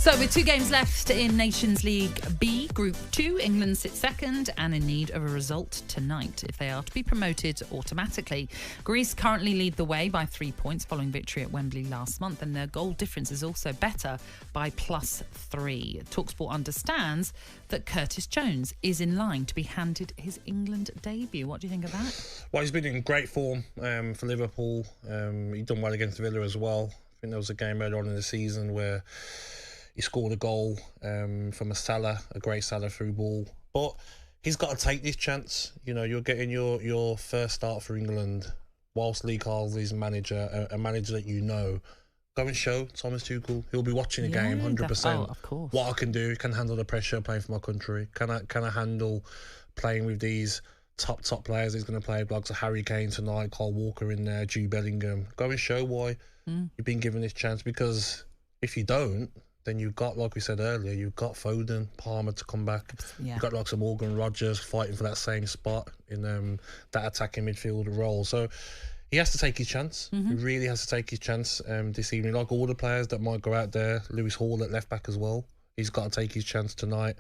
So with 2 games left in Nations League B, Group 2, England sits second and in need of a result tonight if they are to be promoted automatically. Greece currently lead the way by 3 points following victory at Wembley last month, and their goal difference is also better by +3. talkSPORT understands that Curtis Jones is in line to be handed his England debut. What do you think of that? Well, he's been in great form for Liverpool. He done well against Villa as well. I think there was a game earlier on in the season where he scored a goal from a great Salah through ball. But he's got to take this chance. You know, you're getting your first start for England whilst Lee Carsley's manager, a manager that you know. Go and show Thomas Tuchel. He'll be watching the game 100%. Of course. What I can do, can handle the pressure playing for my country. Can I handle playing with these top players? He's going to play blocks of Harry Kane tonight, Kyle Walker in there, Jude Bellingham. Go and show why you've been given this chance, because if you don't, then you've got, like we said earlier, you've got Foden, Palmer to come back. Yeah. You've got like some Morgan Rogers fighting for that same spot in that attacking midfield role. So he has to take his chance. He really has to take his chance this evening. Like all the players that might go out there, Lewis Hall at left back as well. He's got to take his chance tonight.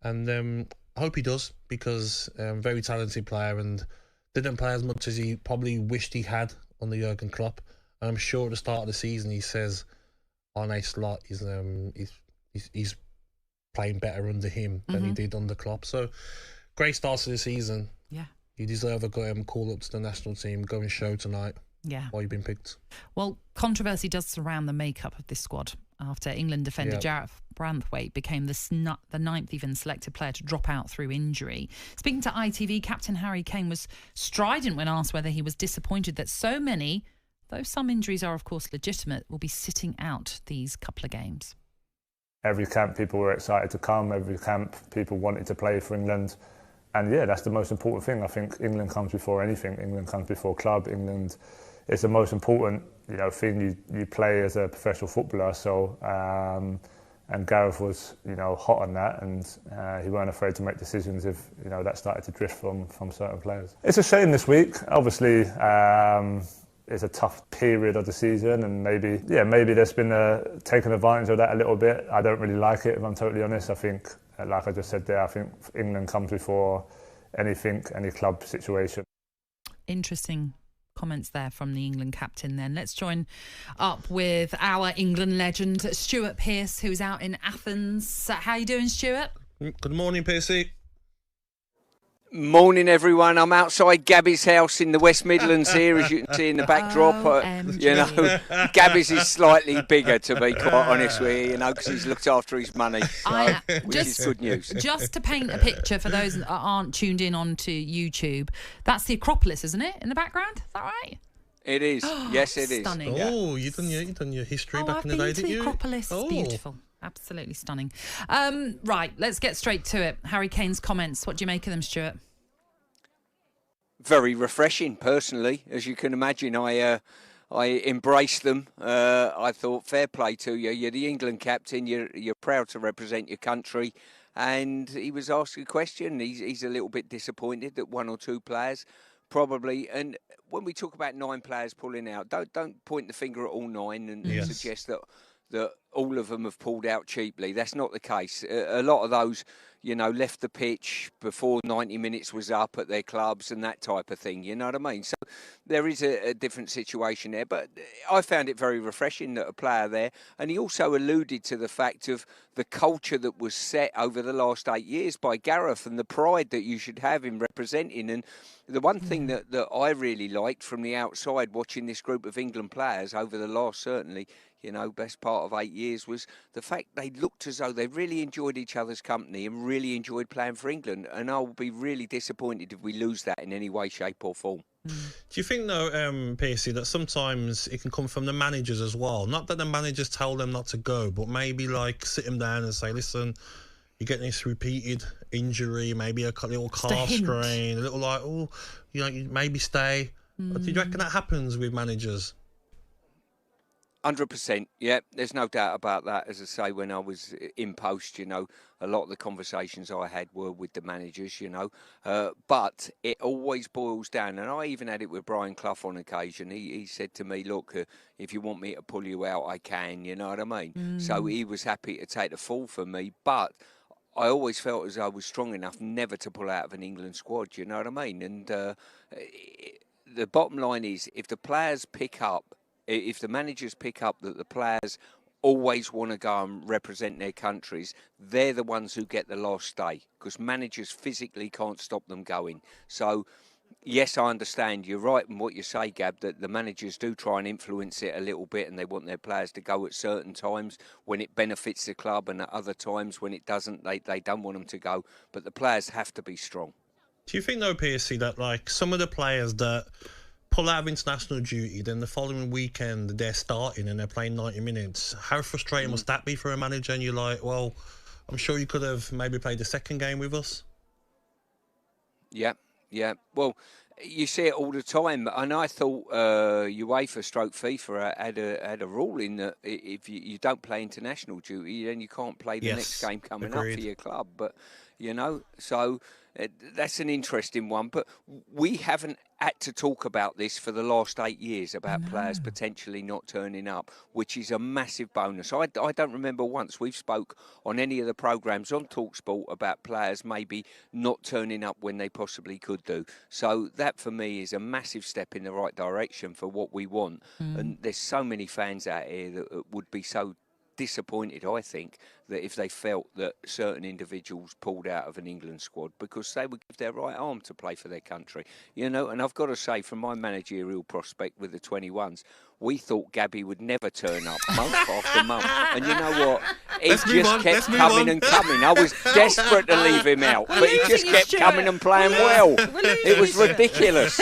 And I hope he does, because very talented player and didn't play as much as he probably wished he had under Jurgen Klopp. And I'm sure at the start of the season he says Arne Slot he's playing better under him than he did under Klopp. So great start to the season. Yeah, you deserve a call up to the national team. Go and show tonight. Yeah, why you've been picked. Well, controversy does surround the makeup of this squad after England defender Jarrett Branthwaite became the 9th even selected player to drop out through injury. Speaking to ITV, Captain Harry Kane was strident when asked whether he was disappointed that so many, though some injuries are of course legitimate, will be sitting out these couple of games. Every camp people were excited to come, every camp people wanted to play for England. And yeah, that's the most important thing. I think England comes before anything. England comes before club. England is the most important thing you play as a professional footballer. So and Gareth was hot on that, and he weren't afraid to make decisions if that started to drift from certain players. It's a shame this week. Obviously, it's a tough period of the season, and maybe there's been taken advantage of that a little bit. I don't really like it, if I'm totally honest. I think, like I just said there, I think England comes before anything, any club situation. Interesting comments there from the England captain then. Let's join up with our England legend, Stuart Pearce, who's out in Athens. How are you doing, Stuart? Good morning, Pearcey. Morning, everyone. I'm outside Gabby's house in the West Midlands here, as you can see in the backdrop. Gabby's is slightly bigger, to be quite honest with you, because he's looked after his money, which is good news. Just to paint a picture for those that aren't tuned in onto YouTube, that's the Acropolis, isn't it, in the background? Is that right? It is. Yes, it stunning. is. Oh, you've done your history back in the day, didn't you? The Acropolis. It's beautiful. Absolutely stunning. Right, let's get straight to it. Harry Kane's comments. What do you make of them, Stuart? Very refreshing, personally. As you can imagine, I embraced them. I thought, fair play to you. You're the England captain. You're proud to represent your country. And he was asked a question. He's a little bit disappointed that 1 or 2 players probably. And when we talk about 9 players pulling out, don't point the finger at all 9 and suggest that all of them have pulled out cheaply. That's not the case. A lot of those, left the pitch before 90 minutes was up at their clubs and that type of thing. You know what I mean? So there is a different situation there. But I found it very refreshing that a player there. And he also alluded to the fact of the culture that was set over the last 8 years by Gareth and the pride that you should have in representing. And the one thing that I really liked from the outside watching this group of England players over the last, certainly, best part of 8 years, was the fact they looked as though they really enjoyed each other's company and really enjoyed playing for England. And I will be really disappointed if we lose that in any way, shape or form. Do you think, though, Pearcey, that sometimes it can come from the managers as well? Not that the managers tell them not to go, but maybe sit them down and say, listen, you're getting this repeated injury, maybe a little calf strain, a little you maybe stay. Do you reckon that happens with managers? 100%, yeah, there's no doubt about that. As I say, when I was in post, a lot of the conversations I had were with the managers, but it always boils down, and I even had it with Brian Clough on occasion. He said to me, look, if you want me to pull you out, I can, you know what I mean? So he was happy to take the fall for me, but I always felt as I was strong enough never to pull out of an England squad, you know what I mean? And the bottom line is, if the managers pick up that the players always want to go and represent their countries, they're the ones who get the last day, because managers physically can't stop them going. So, yes, I understand. You're right in what you say, Gab, that the managers do try and influence it a little bit, and they want their players to go at certain times when it benefits the club, and at other times when it doesn't, they don't want them to go. But the players have to be strong. Do you think, though, Pearcey, that like some of the players that pull out of international duty, then the following weekend they're starting and they're playing 90 minutes, how frustrating must that be for a manager? And you're like, well, I'm sure you could have maybe played the second game with us. Yeah. Well, you see it all the time, and I thought UEFA/FIFA had a rule in that if you don't play international duty, then you can't play the next game coming up for your club. But so that's an interesting one. But we haven't had to talk about this for the last 8 years about players potentially not turning up, which is a massive bonus. I don't remember once we've spoke on any of the programmes on talkSPORT about players maybe not turning up when they possibly could do. So that for me is a massive step in the right direction for what we want. And there's so many fans out here that would be so disappointed, I think, that if they felt that certain individuals pulled out of an England squad, because they would give their right arm to play for their country, and I've got to say, from my managerial prospect with the 21s, we thought Gabby would never turn up month after month, and you know what, he just kept coming and coming. I was desperate to leave him out, but he just kept coming and playing well. It was ridiculous.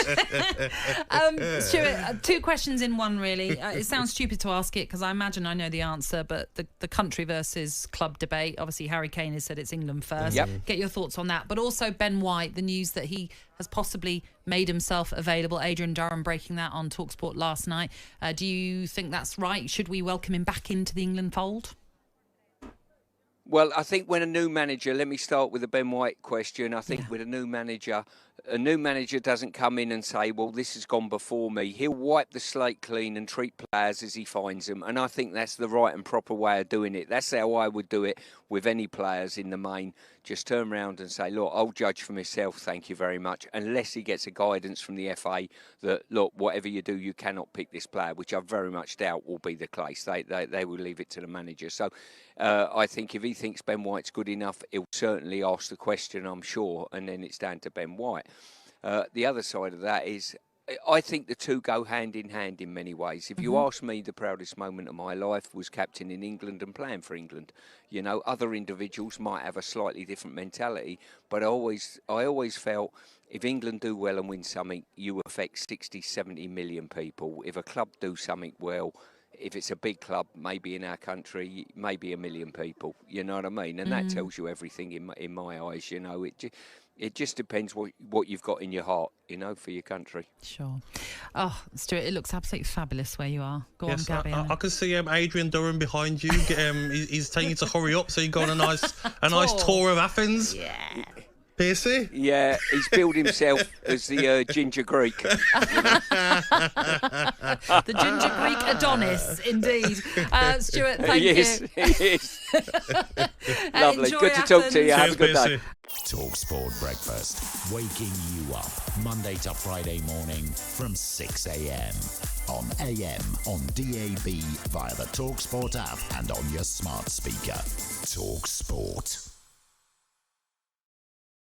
Stuart, 2 questions in one, really. It sounds stupid to ask it because I imagine I know the answer, but the country versus club debate, obviously Harry Kane has said it's England first. Get your thoughts on that. But also Ben White, the news that he has possibly made himself available. Adrian Durham breaking that on talkSPORT last night. Do you think that's right? Should we welcome him back into the England fold? Well, I think when a new manager, let me start with the Ben White question. I think with a new manager doesn't come in and say, well, this has gone before me. He'll wipe the slate clean and treat players as he finds them. And I think that's the right and proper way of doing it. That's how I would do it with any players in the main. Just turn around and say, look, I'll judge for myself, thank you very much. Unless he gets a guidance from the FA that, look, whatever you do, you cannot pick this player, which I very much doubt will be the case. They will leave it to the manager. So I think if he thinks Ben White's good enough, he'll certainly ask the question, I'm sure, and then it's down to Ben White. The other side of that is, I think the two go hand in hand in many ways. If you ask me, the proudest moment of my life was captaining England and playing for England. Other individuals might have a slightly different mentality, but I always felt if England do well and win something, you affect 60, 70 million people. If a club do something well, if it's a big club, maybe in our country, maybe 1 million people. You know what I mean? And that tells you everything in my eyes. It just depends what you've got in your heart, for your country. Sure. Oh, Stuart, it looks absolutely fabulous where you are. Go on, Gabby. I can see Adrian Durham behind you. He's telling you to hurry up so you go on a nice tour of Athens. Yeah. Pearcey? Yeah, he's billed himself as the Ginger Greek. The Ginger Greek Adonis, indeed. Stuart, thank you. He is. Lovely. Good to talk to you. Have a good day. talkSPORT Breakfast, waking you up Monday to Friday morning from 6 a.m. on AM, on DAB, via the talkSPORT app and on your smart speaker. talkSPORT.